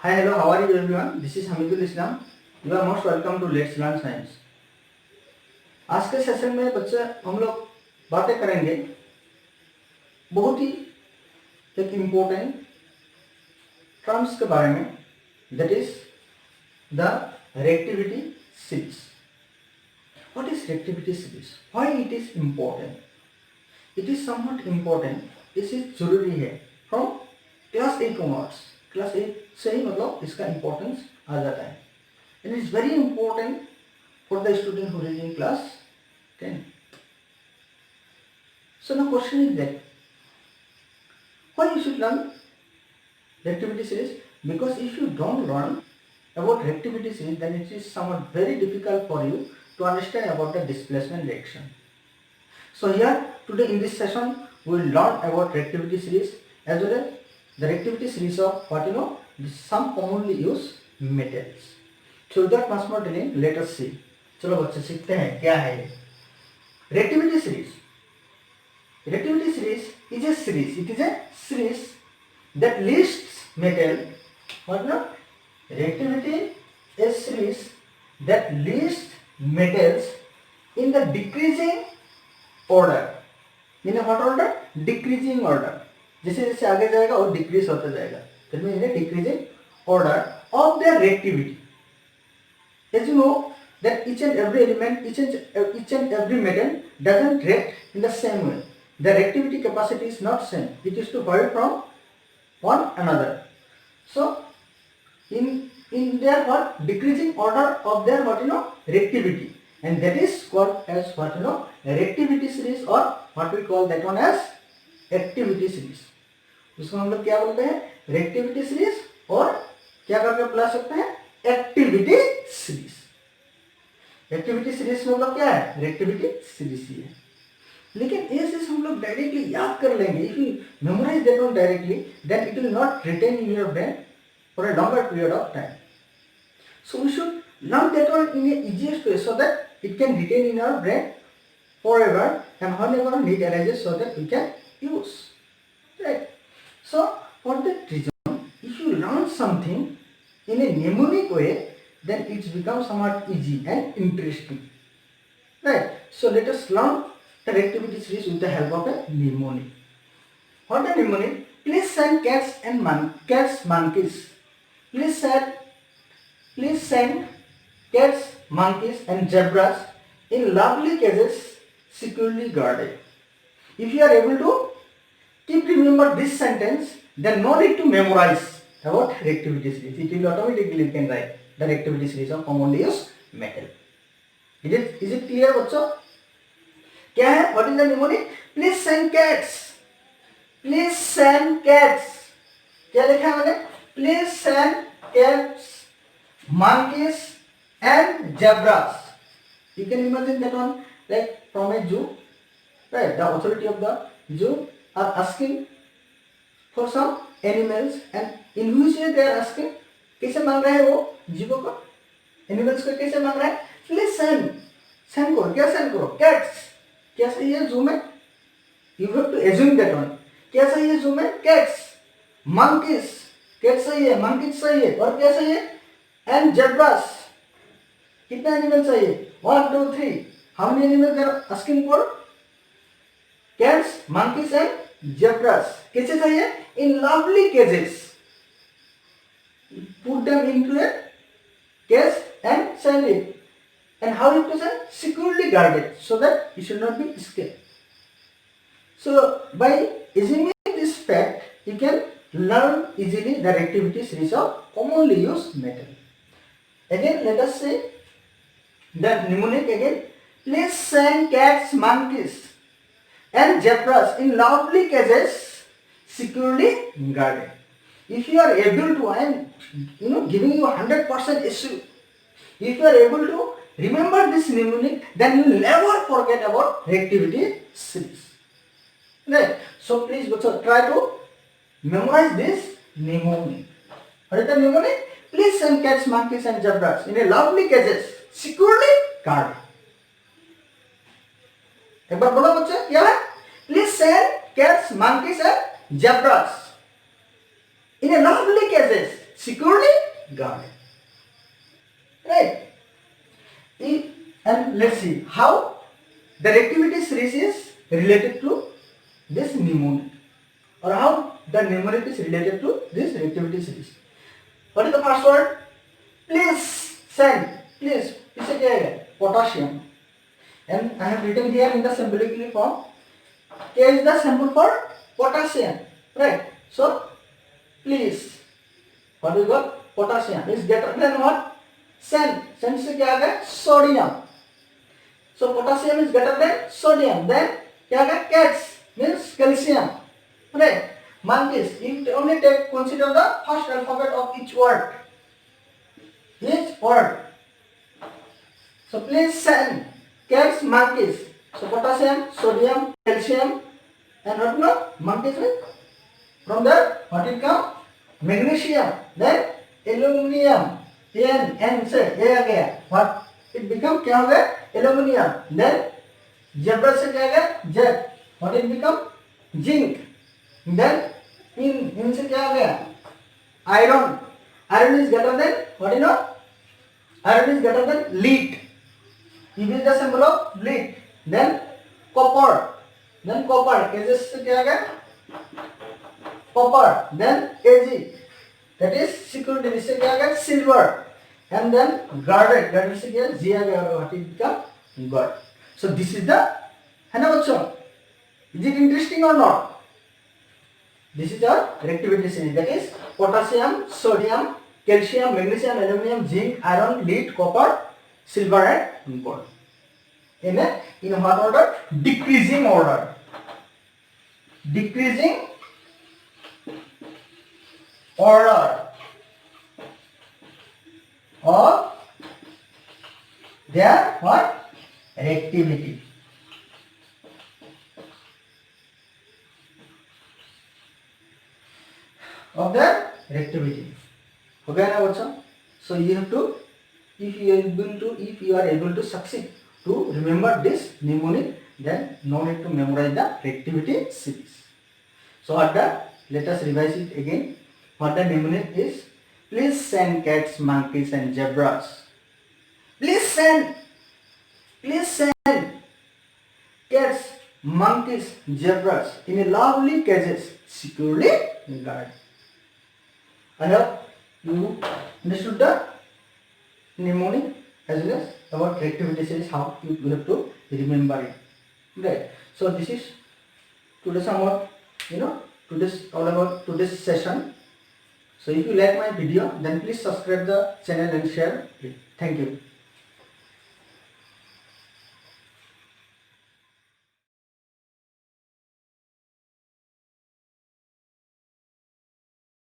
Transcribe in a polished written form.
Hi, hello, how are you everyone? This is Hamidul Islam. You are most welcome to Let's Learn Science. आज के session में बच्चे हम लोग बातें करेंगे बहुत ही एक इम्पोर्टेंट टर्म्स के बारे में, that is the reactivity series. What is reactivity series? Why it is important? It is somewhat important. This is जरूरी है from class 8 onwards. क्लास 8 से ही मतलब इसका इम्पोर्टेंस आ जाता है. And it is very important for the student who is in class 10. So the question is that why you should learn reactivity series? Because if you don't learn about reactivity series, then it is somewhat very difficult for you to understand about the displacement reaction. So here today in this session we will learn about reactivity series as well as the reactivity series of some commonly used metals. So without much more delay, let us see. चलो बच्चे सीखते हैं क्या है ये reactivity series. Reactivity series is a series. It is a series that lists metal. What now? Reactivity is a series that lists metals in the decreasing order. In what order? Decreasing order. जैसे जैसे आगे जाएगा और decrease होता जाएगा. That means in a decreasing order of their reactivity. As you know that each and every element, each and every metal doesn't react in the same way. The reactivity capacity is not same. It is to vary from one another. So in their what decreasing order of their reactivity, and that is called as reactivity series, or what we call that one as activity series. उसको हम लोग क्या बोलते हैं? reactivity series, और क्या करके बुला सकते हैं? activity series. एक्टिविटी सीरीज में मतलब क्या है? reactivity series ही है. लेकिन ऐसे हम लोग डायरेक्टली याद कर लेंगे. if you memorize that one directly, then it will not retain in your brain for a longer period of time. So we should learn that one in the easiest way so that it can retain in our brain forever, and whenever need arises so that we can use. Right? So for that reason, if you learn something in a mnemonic way, then it becomes somewhat easy and interesting. Right? So let us learn the reactivity series with the help of a mnemonic. What a mnemonic? Please send cats and monkeys. Please send cats, monkeys and zebras in lovely cages securely guarded. If you are able to keep remember this sentence, then no need to memorize about reactivity series. It will automatically you can write the reactivity series of commonly used metal. Is it clear बच्चों? क्या है? What is the mnemonic? Please send cats. Please send cats. क्या लिखा है मैंने? Please send cats, monkeys and zebras. You can imagine that one like from a zoo, right? The authority of the zoo are asking for some animals, and in which way they are asking? कैसे मांग रहे हैं वो जीवों को? Animals को कैसे मांग रहा है? प्लीज सेंड करो. क्या सेंड करो? कैट्स. क्या सही है जू में? You have to assume that one. क्या सही है जू में? कैट्स. मंकीज. कैट सही है, मंकीज सही है, और क्या सही है? And zebras. कितने एनिमल चाहिए? 1 2 3. How many animals are asking for? Cats, monkeys and zebras. कैसे चाहिए? In lovely cages. Put them into a cage and send it. And how you to send? Securely guarded, so that it should not be escaped. So by assuming this fact, you can learn easily the reactivity series of commonly used metal. Again, let us say the mnemonic again. Please send cats, monkeys and zebras in lovely cages securely guarded. If you are able to, I am giving you 100% issue. If you are able to remember this mnemonic, then you will never forget about reactivity series. Right? So please try to memorize this mnemonic. What is the mnemonic? Please send cats, monkeys and zebras in a lovely cages securely guarded. एक बार बोलो बच्चे क्या है? Please send cats, monkeys and zebras in a lovely cages securely guarded. Right? And let's see how the reactivity series is related to this mnemonic, or how the mnemonic is related to this reactivity series. What is the first word? Please send. Please. इसे क्या है? Potassium. And I have written here in the symbolic form. K is the symbol for potassium. Right? So please. What is what? Potassium is greater than what? Sand. Sand से क्या आ गया? Sodium. So potassium is greater than sodium. Then क्या आ गया? Cats means calcium. Right? Monkeys. You only consider the first alphabet of each word. Each word. So please send. Cats, monkeys. So potassium, sodium, calcium, and what no? Monkeys with. From there, what it come? Magnesium. Then aluminium. N से A आ गया. What? It become क्या हो गया? Aluminium. Then zebra से क्या आ गया? Z. What it become? Zinc. Then in से क्या आ गया? Iron. Iron is greater than what you know? Iron is greater than lead. Eb is the symbol of lead. Then copper. Then copper. Kg से क्या आ गया? Copper. Then Ag. That is security. इससे क्या आ गया? Silver. And then guarded. Guarded से क्या? G आ गया. What it become? God. So this is the है ना बच्चों? Is it interesting or not? This is our reactivity series. That is potassium, sodium, calcium, magnesium, aluminum, zinc, iron, lead, copper, silver, and gold. In what order? Decreasing order. Decreasing order of their what? Reactivity. Of the reactivity. Okay ना बच्चों? So you have to, if you are able to succeed to remember this mnemonic, then no need to memorize the reactivity series. So let us revise it again. What the mnemonic is? Please send cats, monkeys, and zebras. Please send cats, monkeys, zebras in a lovely cages, securely guarded. I hope you understood the mnemonic as well as about reactivity series, how you have to remember it. Right. So this is today's about all about today's session. So if you like my video, then please subscribe the channel and share it. Thank you.